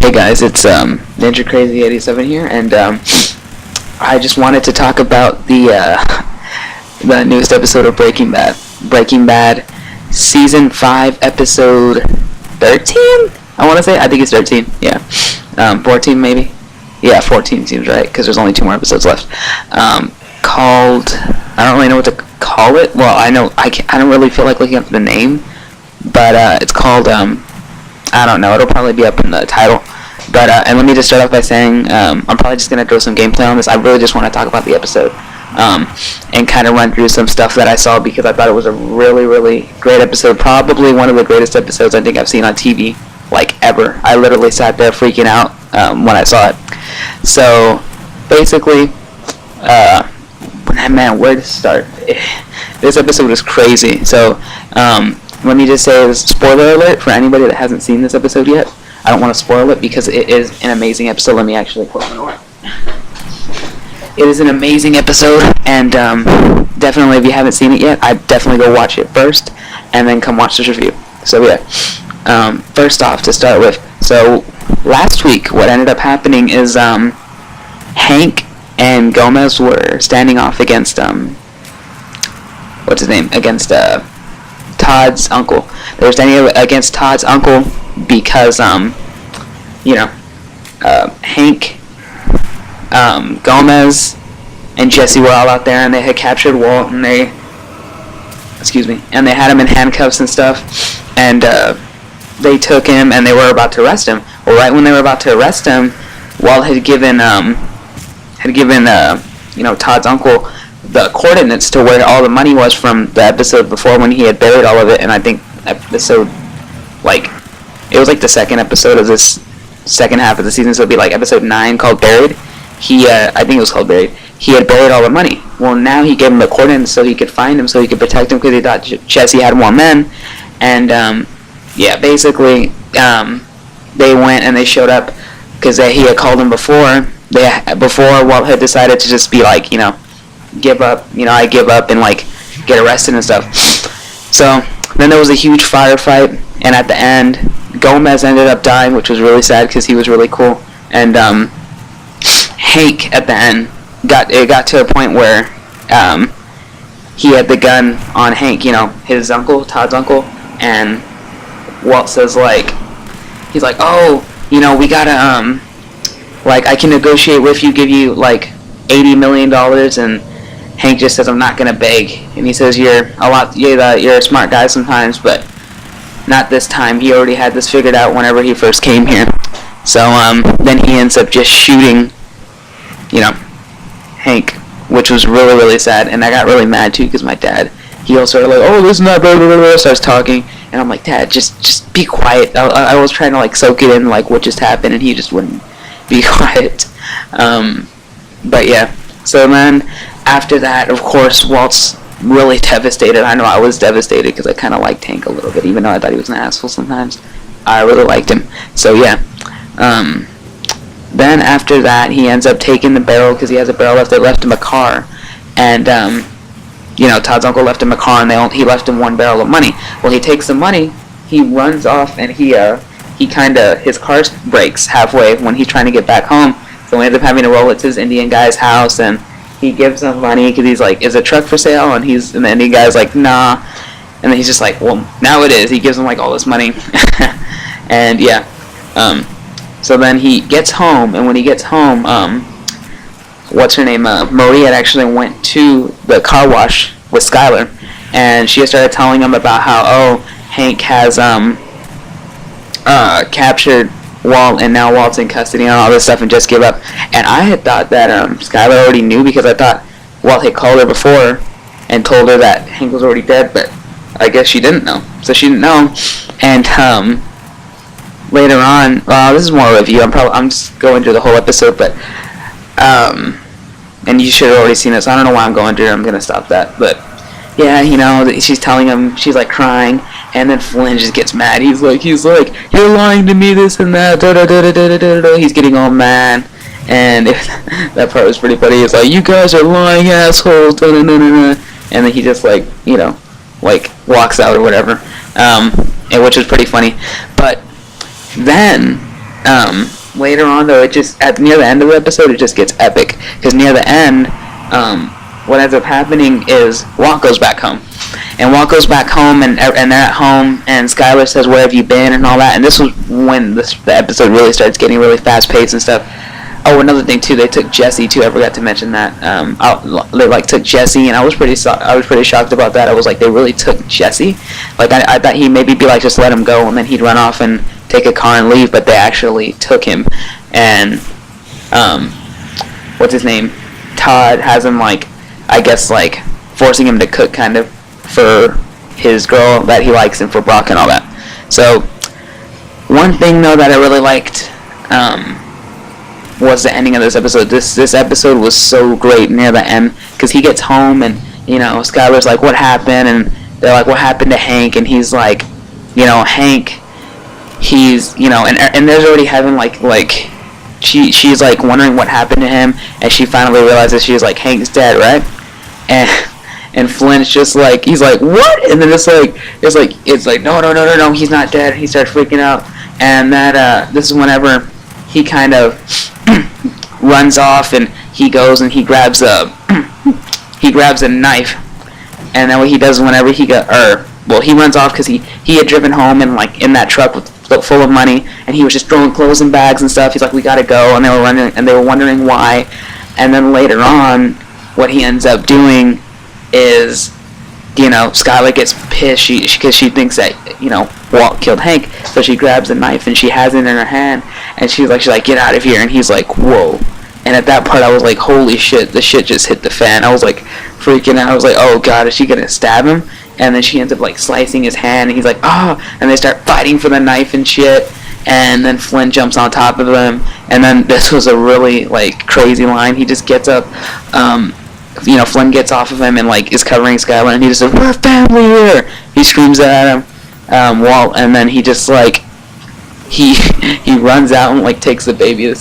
Hey guys, it's Ninja Crazy 87 here, and I just wanted to talk about the newest episode of Breaking Bad. Breaking Bad, season 5, episode 13. I want to say. I think it's 13. Yeah, 14 maybe. Yeah, 14 seems right because there's only 2 more episodes left. Called. I don't really know what to call it. Well, I know I don't really feel like looking up the name, but it's called. I don't know. It'll probably be up in the title. But and let me just start off by saying I'm probably just gonna throw some gameplay on this. I really just want to talk about the episode and kind of run through some stuff that I saw because I thought it was a really, really great episode. Probably one of the greatest episodes I think I've seen on TV like ever. I literally sat there freaking out when I saw it. So basically, man, where to start? This episode is crazy. So let me just say this spoiler alert for anybody that hasn't seen this episode yet. I don't want to spoil it because it is an amazing episode. Let me actually close my door. It is an amazing episode, and definitely if you haven't seen it yet, I'd definitely go watch it first, and then come watch this review. So yeah, first off, to start with, so last week what ended up happening is Hank and Gomez were standing off against what's his name? Against Todd's uncle. They were standing against Todd's uncle because Hank, Gomez, and Jesse were all out there, and they had captured Walt, and they had him in handcuffs and stuff, and they took him, and they were about to arrest him. Well, right when they were about to arrest him, Walt had given Todd's uncle the coordinates to where all the money was from the episode before when he had buried all of it. And I think episode, it was like the second episode of this second half of the season, so it'd be like episode 9 called Buried. I think it was called Buried. He had buried all the money. Well, now he gave him the coordinates so he could find him, so he could protect him, because he thought Jesse had more men. And basically, they went and they showed up because he had called him before. Before Walt had decided to just be like, give up, I give up, and get arrested and stuff. So then there was a huge firefight, and at the end, Gomez ended up dying, which was really sad because he was really cool. And Hank at the end got to a point where he had the gun on Hank, his uncle, Todd's uncle, and Walt says he's like, oh, we gotta I can negotiate with you, give you $80 million, and Hank just says, I'm not gonna beg. And he says, you're a smart guy sometimes, but not this time. He already had this figured out whenever he first came here. So then he ends up just shooting Hank, which was really, really sad. And I got really mad too because my dad, he also oh, this is not blah, blah, blah, blah, starts talking, and I'm like, Dad, just be quiet. I was trying to soak it in what just happened, and he just wouldn't be quiet. But yeah, so then after that, of course, Walt's really devastated. I know I was devastated because I kind of liked Hank a little bit, even though I thought he was an asshole sometimes. I really liked him. So yeah, then after that, he ends up taking the barrel because he has a barrel left. They left him a car, and Todd's uncle left him a car, and he left him 1 barrel of money. Well, he takes the money, he runs off, and his car breaks halfway when he's trying to get back home. So he ends up having to roll it to his Indian guy's house, and he gives him money because he's like, is a truck for sale? And the Indian guy's like, nah. And then he's just like, well, now it is. He gives him all this money. And yeah, so then he gets home, and when he gets home, what's her name? Marie had actually went to the car wash with Skylar, and she started telling him about how, Hank has captured Walt, and now Walt's in custody and all this stuff, and just give up. And I had thought that Skylar already knew because I thought Walt had called her before and told her that Hank was already dead, but I guess she didn't know. So she didn't know. And later on, this is more of a review. I'm just going through the whole episode, but and you should have already seen it, so I don't know why I'm going through it. I'm gonna stop that. But yeah, she's telling him, she's crying. And then Flynn just gets mad. He's like, you're lying to me, this and that. Da, da, da, da, da, da, da. He's getting all mad. And that part was pretty funny. He's like, you guys are lying assholes. Da, da, da, da, da. And then he just walks out or whatever. And which was pretty funny. But then later on though, it just near the end of the episode, it just gets epic because near the end, what ends up happening is Walt goes back home. And Walt goes back home, and they're at home, and Skylar says, "Where have you been?" and all that. And this was when the episode really starts getting really fast paced and stuff. Oh, another thing too, they took Jesse too. I forgot to mention that. They like took Jesse, and I was pretty shocked about that. I was like, they really took Jesse. Like I thought he'd maybe be like, just let him go, and then he'd run off and take a car and leave. But they actually took him, and what's his name? Todd has him like, I guess like forcing him to cook kind of for his girl that he likes and for Brock and all that. So one thing though that I really liked was the ending of this episode. This episode was so great near the end because he gets home and Skylar's like, what happened? And they're like, what happened to Hank? And he's like, Hank, he's and there's already having like she's like wondering what happened to him, and she finally realizes she's like, Hank's dead, right? And Flint's just like, he's like, what? And then it's like no, he's not dead. He starts freaking out, and that this is whenever he kind of runs off, and he goes and he grabs a knife, and then what he does whenever he runs off because he had driven home and like in that truck full of money, and he was just throwing clothes in bags and stuff. He's like, we gotta go, and they were wondering why, and then later on, what he ends up doing is, Skylar gets pissed because she thinks that, Walt killed Hank, so she grabs a knife and she has it in her hand, and she's like, get out of here, and he's like, whoa. And at that part, I was like, holy shit, the shit just hit the fan. I was like, freaking out. I was like, oh god, is she gonna stab him? And then she ends up like slicing his hand, and he's like, oh, and they start fighting for the knife and shit, and then Flynn jumps on top of him, and then this was a really like crazy line. He just gets up, Flynn gets off of him and like is covering Skylar, and he just says, we're family here. He screams at him, Walt, and then he just like he runs out and like takes the baby.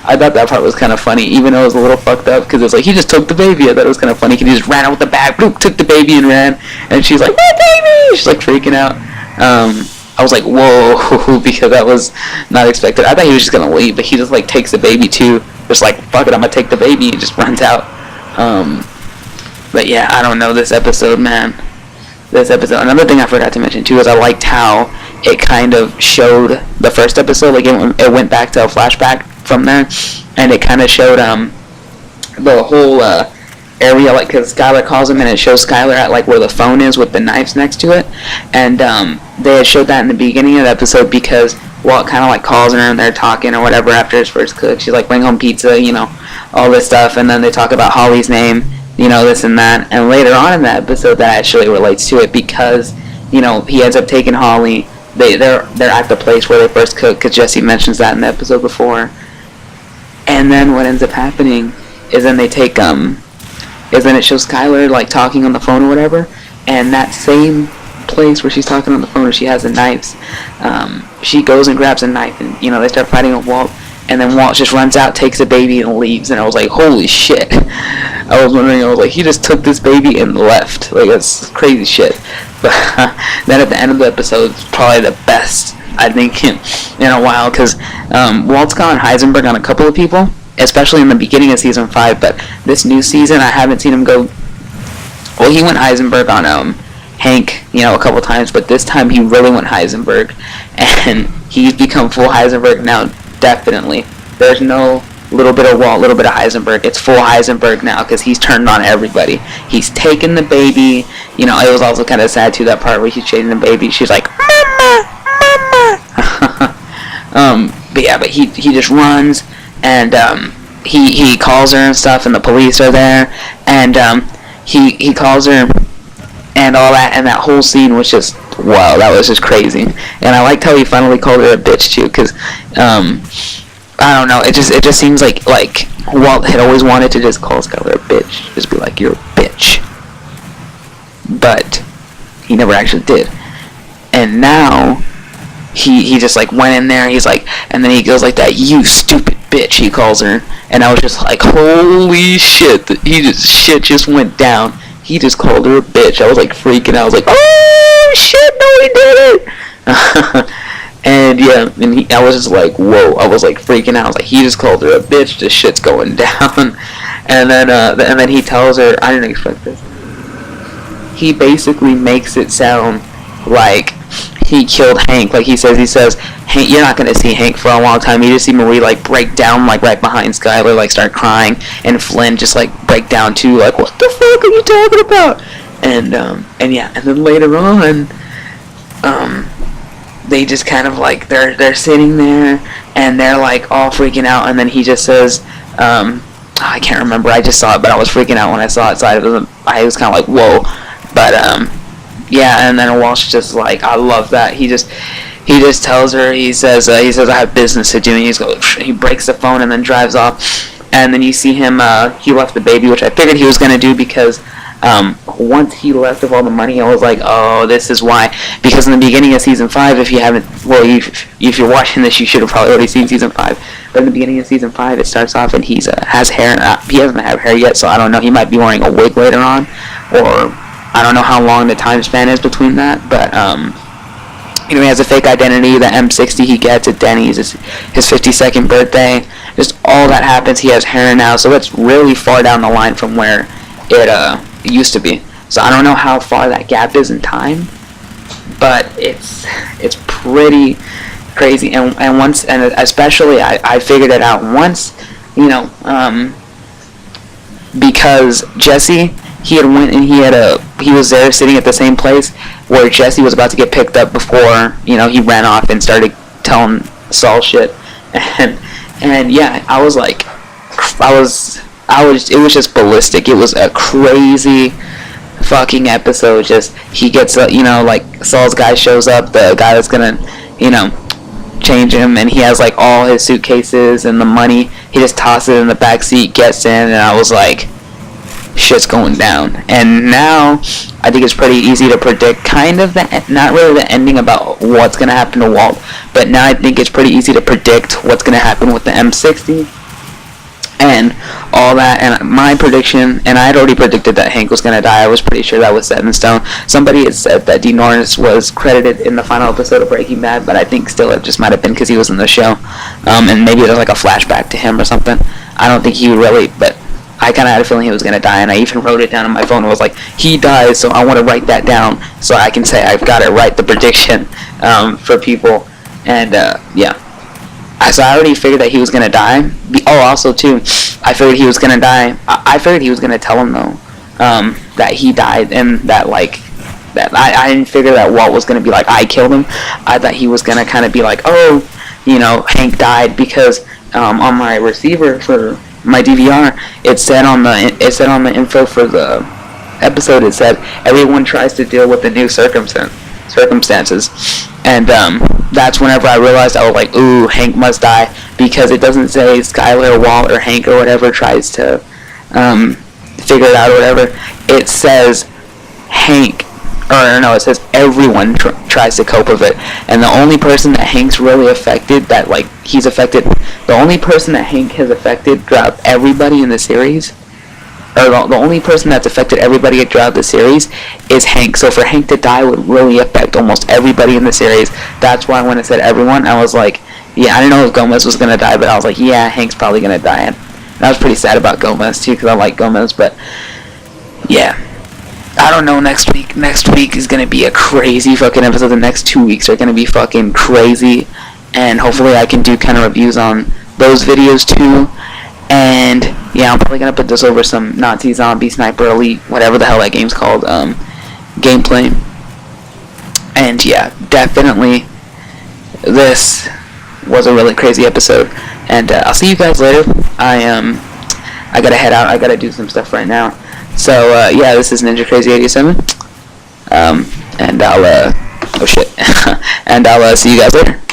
I thought that part was kind of funny, even though it was a little fucked up, because it was like, he just took the baby. I thought it was kind of funny, because he just ran out with the bag, boop, took the baby and ran, and she's like, my baby! She's like freaking out. I was like, whoa, because that was not expected. I thought he was just going to leave, but he just like takes the baby too, just like, fuck it, I'm going to take the baby, and just runs out. But yeah, I don't know, this episode, man. Another thing I forgot to mention too is I liked how it kind of showed the first episode, like it went back to a flashback from there, and it kind of showed the whole area, like, because Skylar calls him and it shows Skylar at like where the phone is with the knives next to it, and they had showed that in the beginning of the episode because Walt kind of like calls her and they're talking or whatever after his first cook. She's like, bring home pizza, all this stuff, and then they talk about Holly's name, this and that, and later on in that episode that actually relates to it because he ends up taking Holly. They're at the place where they first cooked, because Jesse mentions that in the episode before. And then what ends up happening is then they take it shows Skylar like talking on the phone or whatever, and that same place where she's talking on the phone where she has the knives, she goes and grabs a knife, and they start fighting with Walt, and then Walt just runs out, takes the baby, and leaves. And I was like, holy shit. I was like, he just took this baby and left. Like, that's crazy shit. But then at the end of the episode, it's probably the best, I think, in a while, because Walt's gone Heisenberg on a couple of people, especially in the beginning of season 5, but this new season, I haven't seen him go. Well, he went Heisenberg on Hank, a couple times, but this time he really went Heisenberg, and he's become full Heisenberg now, definitely. There's no little bit of Walt, little bit of Heisenberg. It's full Heisenberg now, because he's turned on everybody. He's taken the baby. It was also kind of sad too, that part where he's chasing the baby. She's like, mama. But he just runs, and he calls her and stuff, and the police are there, and he calls her and all that, and that whole scene was just, wow, that was just crazy. And I liked how he finally called her a bitch too, because I don't know, it just seems like Walt had always wanted to just call Skylar a bitch, just be like, you're a bitch, but he never actually did. And now he just like went in there, he's like, and then he goes like that, you stupid bitch, he calls her, and I was just like, holy shit, shit just went down. He just called her a bitch. I was like freaking out. I was like, oh shit, no, he did it. And yeah, and I was just like, whoa! I was like freaking out. I was like, he just called her a bitch. This shit's going down. And then he tells her, I didn't expect this. He basically makes it sound like he killed Hank. Like he says, Hank, you're not gonna see Hank for a long time. You just see Marie like break down like right behind Skylar, like start crying, and Flynn just like break down too, like what the fuck are you talking about? And yeah, and then later on, they just kind of like they're sitting there and they're like all freaking out, and then he just says, I can't remember. I just saw it, but I was freaking out when I saw it, so I was kind of like whoa, but yeah, and then Walsh just like, I love that. He just tells her, he says I have business to do, and he breaks the phone and then drives off. And then you see him, he left the baby, which I figured he was going to do because once he left with all the money, I was like, oh, this is why. Because in the beginning of season 5, if you haven't, well, if you're watching this, you should have probably already seen season 5. But in the beginning of season 5, it starts off and he's has hair. He doesn't have hair yet, so I don't know. He might be wearing a wig later on, or I don't know how long the time span is between that. But he has a fake identity. The M60 he gets at Denny's is his 52nd birthday. Just all that happens. He has hair now, so it's really far down the line from where it used to be. So I don't know how far that gap is in time, but it's pretty crazy. And once, and especially I figured it out once, because Jesse, he had went and he was there sitting at the same place where Jesse was about to get picked up before he ran off and started telling Saul shit. And yeah, I was like, it was just ballistic. It was a crazy fucking episode. Just he gets like Saul's guy shows up, the guy that's gonna change him, and he has like all his suitcases and the money. He just tosses it in the back seat, gets in, and I was like, shit's going down. And now I think it's pretty easy to predict kind of not really the ending about what's gonna happen to Walt, but now I think it's pretty easy to predict what's gonna happen with the M60 and all that. And my prediction, and I had already predicted that Hank was gonna die. I was pretty sure that was set in stone. Somebody had said that Dean Norris was credited in the final episode of Breaking Bad, but I think still it just might have been because he was in the show, and maybe there's like a flashback to him or something. I don't think he really, but I kind of had a feeling he was going to die, and I even wrote it down on my phone. It was like, he dies, so I want to write that down so I can say I've got it right, the prediction for people. And yeah, so I already figured that he was going to die. Also too, I figured he was going to die. I figured he was going to tell him though that he died, and that like that I didn't figure that Walt was going to be like, I killed him. I thought he was going to kind of be like, oh, Hank died, because on my receiver for my DVR, it said on the info for the episode, it said everyone tries to deal with the new circumstances, and that's whenever I realized, I was like, ooh, Hank must die, because it doesn't say Skylar or Walt or Hank or whatever tries to figure it out or whatever. It says Hank, or no, it says everyone tries to cope with it, and the only person that Hank's really affected, that like he's affected, the only person that Hank has affected throughout everybody in the series, or the only person that's affected everybody throughout the series is Hank. So for Hank to die would really affect almost everybody in the series. That's why when it said everyone, I was like, yeah, I didn't know if Gomez was gonna die, but I was like, yeah, Hank's probably gonna die. And I was pretty sad about Gomez too, because I like Gomez, but yeah. I don't know, next week is going to be a crazy fucking episode. The next 2 weeks are going to be fucking crazy, and hopefully I can do kind of reviews on those videos too. And yeah, I'm probably going to put this over some Nazi Zombie Sniper Elite, whatever the hell that game's called, gameplay. And yeah, definitely this was a really crazy episode, and I'll see you guys later. I gotta head out. I gotta do some stuff right now. So yeah, this is Ninja Crazy 87, and I'll oh shit, and I'll see you guys later.